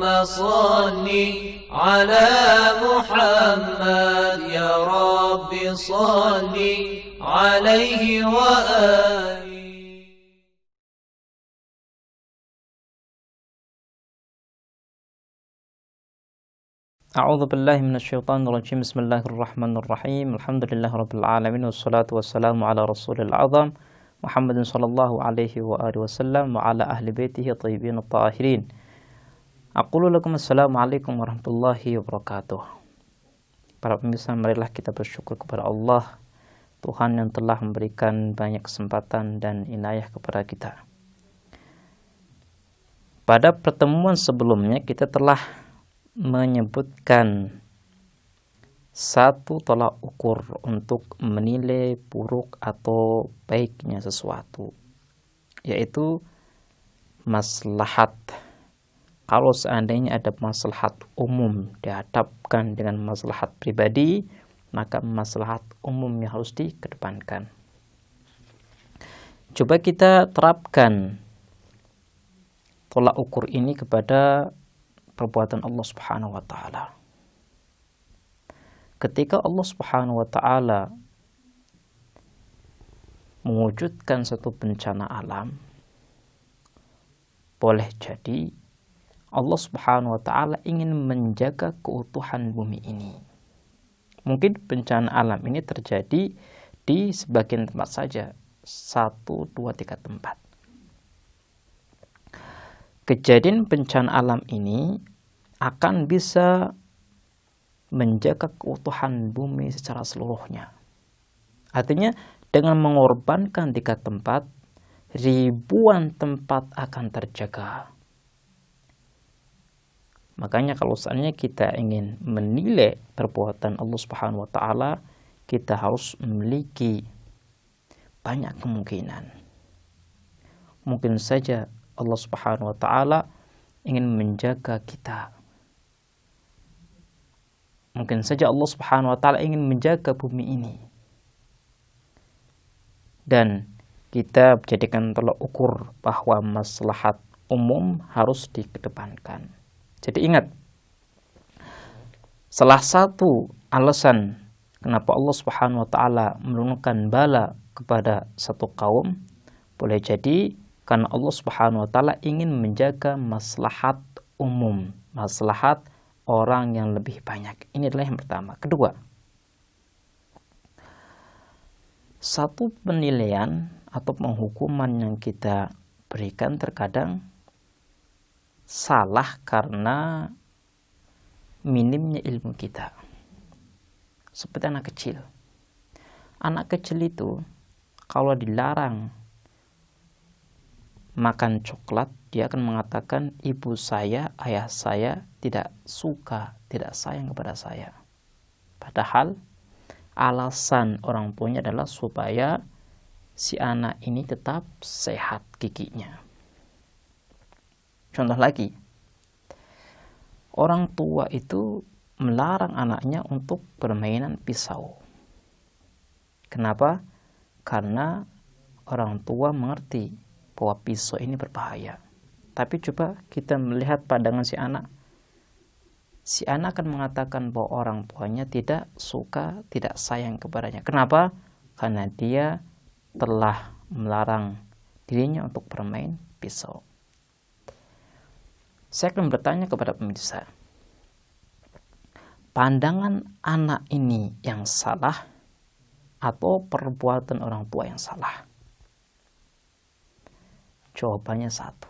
صل على محمد يا رب صل عليه وآله. A'udzu billahi minasyaitonir rajim. Bismillahirrahmanirrahim. Alhamdulillahirabbil alamin wassalatu wassalamu ala rasulil azam Muhammadin sallallahu alaihi wa alihi wasallam wa ala ahli baitihi thayyibin tahirin. Aqulu lakum assalamualaikum warahmatullahi wabarakatuh. Para pemirsa, marilah kita bersyukur kepada Allah, Tuhan yang telah memberikan banyak kesempatan dan inayah kepada kita. Pada pertemuan sebelumnya kita telah menyebutkan satu tolak ukur untuk menilai buruk atau baiknya sesuatu, yaitu maslahat. Kalau seandainya ada maslahat umum dihadapkan dengan maslahat pribadi, maka maslahat umumnya harus dikedepankan. Coba kita terapkan tolak ukur ini kepada perbuatan Allah Subhanahu wa taala. Ketika Allah Subhanahu wa taala mewujudkan satu bencana alam, boleh jadi Allah Subhanahu wa taala ingin menjaga keutuhan bumi ini. Mungkin bencana alam ini terjadi di sebagian tempat saja, 1, 2, 3 tempat. Kejadian bencana alam ini akan bisa menjaga keutuhan bumi secara seluruhnya. Artinya dengan mengorbankan 3 tempat, ribuan tempat akan terjaga. Makanya kalau seandainya kita ingin menilai perbuatan Allah Subhanahu wa taala, kita harus memiliki banyak kemungkinan. Mungkin saja Allah Subhanahu wa taala ingin menjaga kita. Mungkin saja Allah Subhanahu wa taala ingin menjaga bumi ini. Dan kita jadikan tolak ukur bahwa maslahat umum harus dikedepankan. Jadi ingat, salah satu alasan kenapa Allah Subhanahu wa taala menurunkan bala kepada satu kaum, boleh jadi karena Allah Subhanahu wa taala ingin menjaga maslahat umum, maslahat orang yang lebih banyak. Ini adalah yang pertama. Kedua, satu penilaian atau penghukuman yang kita berikan terkadang salah karena minimnya ilmu kita. Seperti anak kecil. Anak kecil itu kalau dilarang makan coklat, dia akan mengatakan ibu saya, ayah saya tidak suka, tidak sayang kepada saya. Padahal alasan orang tuanya adalah supaya si anak ini tetap sehat giginya. Contoh lagi, orang tua itu melarang anaknya untuk permainan pisau. Kenapa? Karena orang tua mengerti bahwa pisau ini berbahaya. Tapi coba kita melihat pandangan si anak. Si anak akan mengatakan bahwa orang tuanya tidak suka, tidak sayang kepadanya. Kenapa? Karena dia telah melarang dirinya untuk bermain pisau. Saya akan bertanya kepada pemirsa, pandangan anak ini yang salah atau perbuatan orang tua yang salah? Jawabannya satu.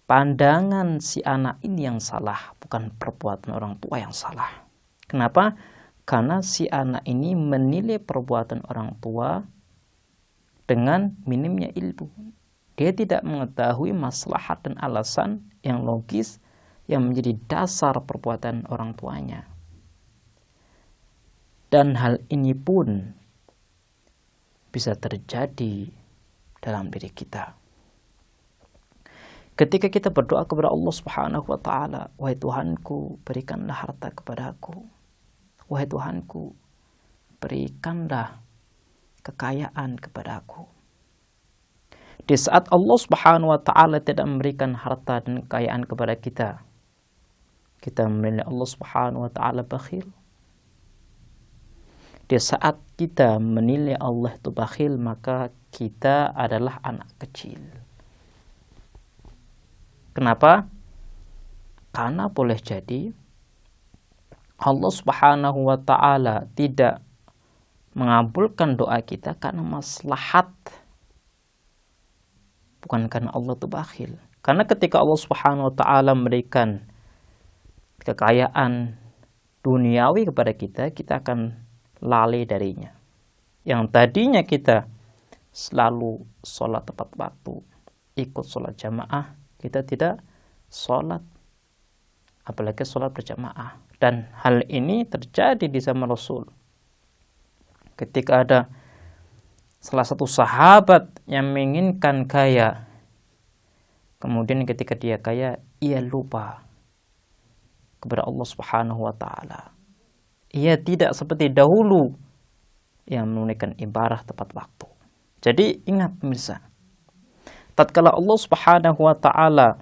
Pandangan si anak ini yang salah, bukan perbuatan orang tua yang salah. Kenapa? Karena si anak ini menilai perbuatan orang tua dengan minimnya ilmu. Dia tidak mengetahui maslahat dan alasan yang logis yang menjadi dasar perbuatan orang tuanya. Dan hal ini pun bisa terjadi dalam diri kita. Ketika kita berdoa kepada Allah Subhanahu wa taala, wahai Tuhanku, berikanlah harta kepadaku. Wahai Tuhanku, berikanlah kekayaan kepadaku. Di saat Allah Subhanahu wa taala tidak memberikan harta dan kekayaan kepada kita, kita menilai Allah Subhanahu wa taala bakhil. Di saat kita menilai Allah itu bakhil, maka kita adalah anak kecil. Kenapa? Karena boleh jadi Allah Subhanahu wa taala tidak mengabulkan doa kita karena maslahat, bukan karena Allah itu bakhil. Karena ketika Allah Subhanahu wa taala memberikan kekayaan duniawi kepada kita, kita akan lalai darinya. Yang tadinya kita selalu sholat tepat waktu, ikut sholat jamaah, kita tidak sholat, apalagi sholat berjamaah. Dan hal ini terjadi di zaman Rasul. Ketika ada salah satu sahabat yang menginginkan kaya, kemudian ketika dia kaya, ia lupa kepada Allah Subhanahu wa taala. Ia tidak seperti dahulu yang menunaikan ibadah tepat waktu. Jadi ingat pemirsa, tatkala Allah Subhanahu wa taala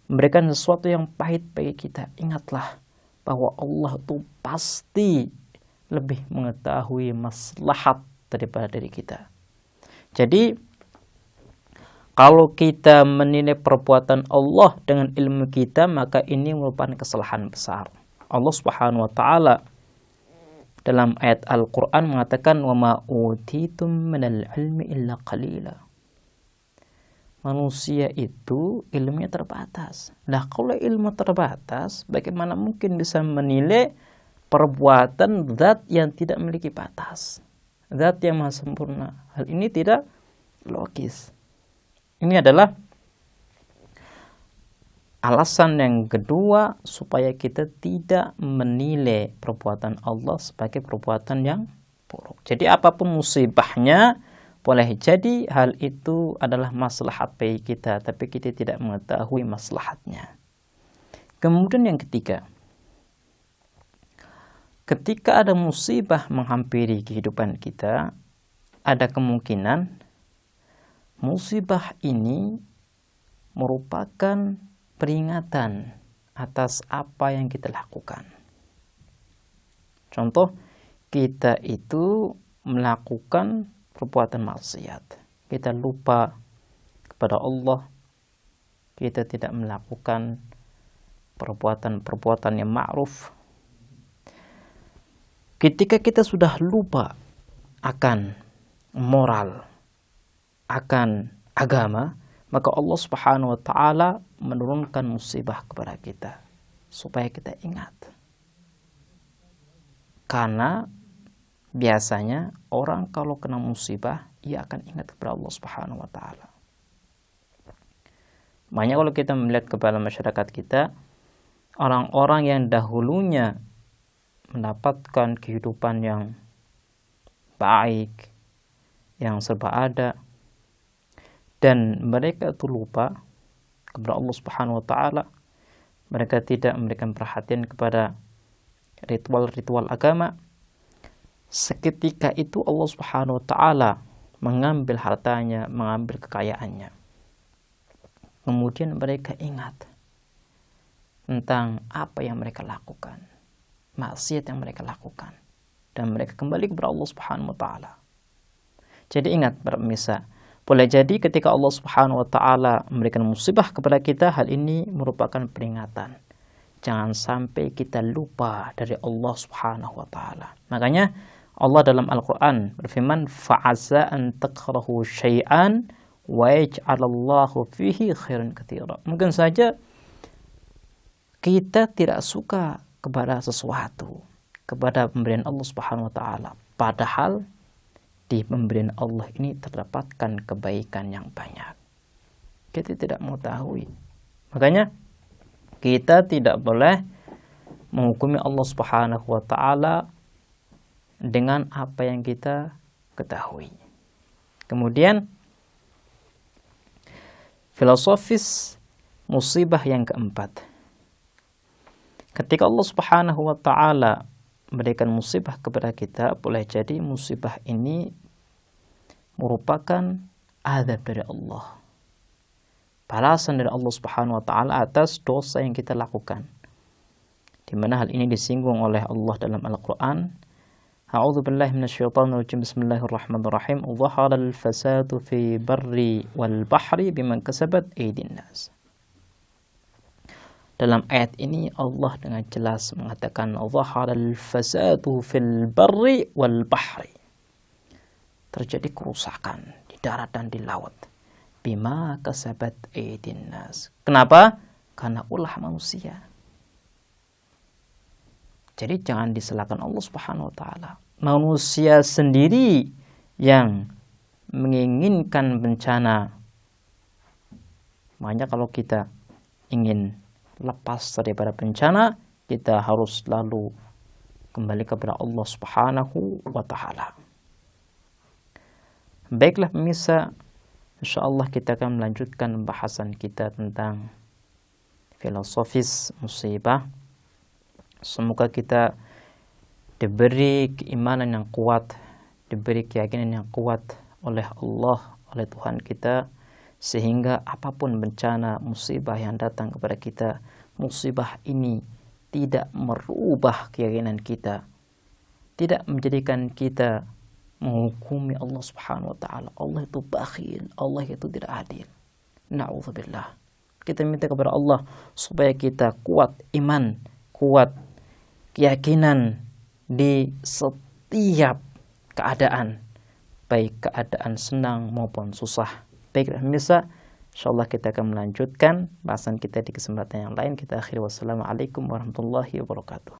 memberikan sesuatu yang pahit bagi kita, ingatlah bahwa Allah itu pasti lebih mengetahui maslahat daripada diri kita. Jadi kalau kita menilai perbuatan Allah dengan ilmu kita, maka ini merupakan kesalahan besar. Allah Subhanahu wa taala dalam ayat Al-Qur'an mengatakan, "Wa ma utitum minal ilmi illa qalila." Manusia itu ilmunya terbatas. Nah, kalau ilmu terbatas, bagaimana mungkin bisa menilai perbuatan zat yang tidak memiliki batas, zat yang maha sempurna? Hal ini tidak logis. Ini adalah alasan yang kedua supaya kita tidak menilai perbuatan Allah sebagai perbuatan yang buruk. Jadi apapun musibahnya, boleh jadi hal itu adalah maslahat bagi kita, tapi kita tidak mengetahui maslahatnya. Kemudian yang ketiga, ketika ada musibah menghampiri kehidupan kita, ada kemungkinan musibah ini merupakan peringatan atas apa yang kita lakukan. Contoh, kita itu melakukan perbuatan maksiat, kita lupa kepada Allah, kita tidak melakukan perbuatan-perbuatan yang ma'ruf. Ketika kita sudah lupa akan moral, akan agama, maka Allah Subhanahu wa taala menurunkan musibah kepada kita supaya kita ingat. Karena biasanya orang kalau kena musibah, ia akan ingat kepada Allah Subhanahu wa taala. Makanya kalau kita melihat kepada masyarakat kita, orang-orang yang dahulunya mendapatkan kehidupan yang baik, yang serba ada, dan mereka itu lupa kepada Allah Subhanahu wa taala, mereka tidak memberikan perhatian kepada ritual-ritual agama, seketika itu Allah Subhanahu wa taala mengambil hartanya, mengambil kekayaannya. Kemudian mereka ingat tentang apa yang mereka lakukan, maksiat yang mereka lakukan, dan mereka kembali kepada Allah Subhanahu wa taala. Jadi ingat para pemirsa, boleh jadi ketika Allah Subhanahu wa taala memberikan musibah kepada kita, hal ini merupakan peringatan. Jangan sampai kita lupa dari Allah Subhanahu wa taala. Makanya Allah dalam Al-Quran berfirman, fa'asa an takrahu syai'an wa yaj'alallahu fihi khairan katsira. Mungkin saja kita tidak suka kepada sesuatu, kepada pemberian Allah Subhanahu wa taala, padahal di pemberian Allah ini terdapatkan kebaikan yang banyak. Kita tidak mengetahui. Makanya kita tidak boleh menghukumi Allah Subhanahu wa taala dengan apa yang kita ketahui. Kemudian filosofis musibah yang keempat. Ketika Allah Subhanahu wa taala memberikan musibah kepada kita, boleh jadi musibah ini merupakan azab dari Allah, balasan dari Allah Subhanahu wa taala atas dosa yang kita lakukan. Di mana hal ini disinggung oleh Allah dalam Al-Qur'an. A'udzu billahi minasyaitonir rajim. Bismillahirrahmanirrahim. Dhaharal fasadu fi barri wal bahri biman kasabat aydin nas. Dalam ayat ini Allah dengan jelas mengatakan dhaharal fasadu fil barri wal bahri. Terjadi kerusakan di darat dan di laut. Bima kasabat aydin nas. Kenapa? Karena ulah manusia. Jadi jangan disalahkan Allah Subhanahu wa taala. Manusia sendiri yang menginginkan bencana. Makanya kalau kita ingin lepas daripada bencana, kita harus lalu kembali kepada Allah Subhanahu wa taala. Baiklah pemirsa, insyaallah kita akan melanjutkan bahasan kita tentang filosofis musibah. Semoga kita diberi keimanan yang kuat, diberi keyakinan yang kuat oleh Allah, oleh Tuhan kita, sehingga apapun bencana musibah yang datang kepada kita, musibah ini tidak merubah keyakinan kita, tidak menjadikan kita menghukumi Allah Subhanahu wa taala. Allah itu bakhil, Allah itu tidak adil. Na'udzubillah. Kita minta kepada Allah supaya kita kuat iman, kuat keyakinan di setiap keadaan, baik keadaan senang maupun susah. Baiklah pemirsa, insyaallah kita akan melanjutkan bahasan kita di kesempatan yang lain. Kita akhiri, wassalamualaikum warahmatullahi wabarakatuh.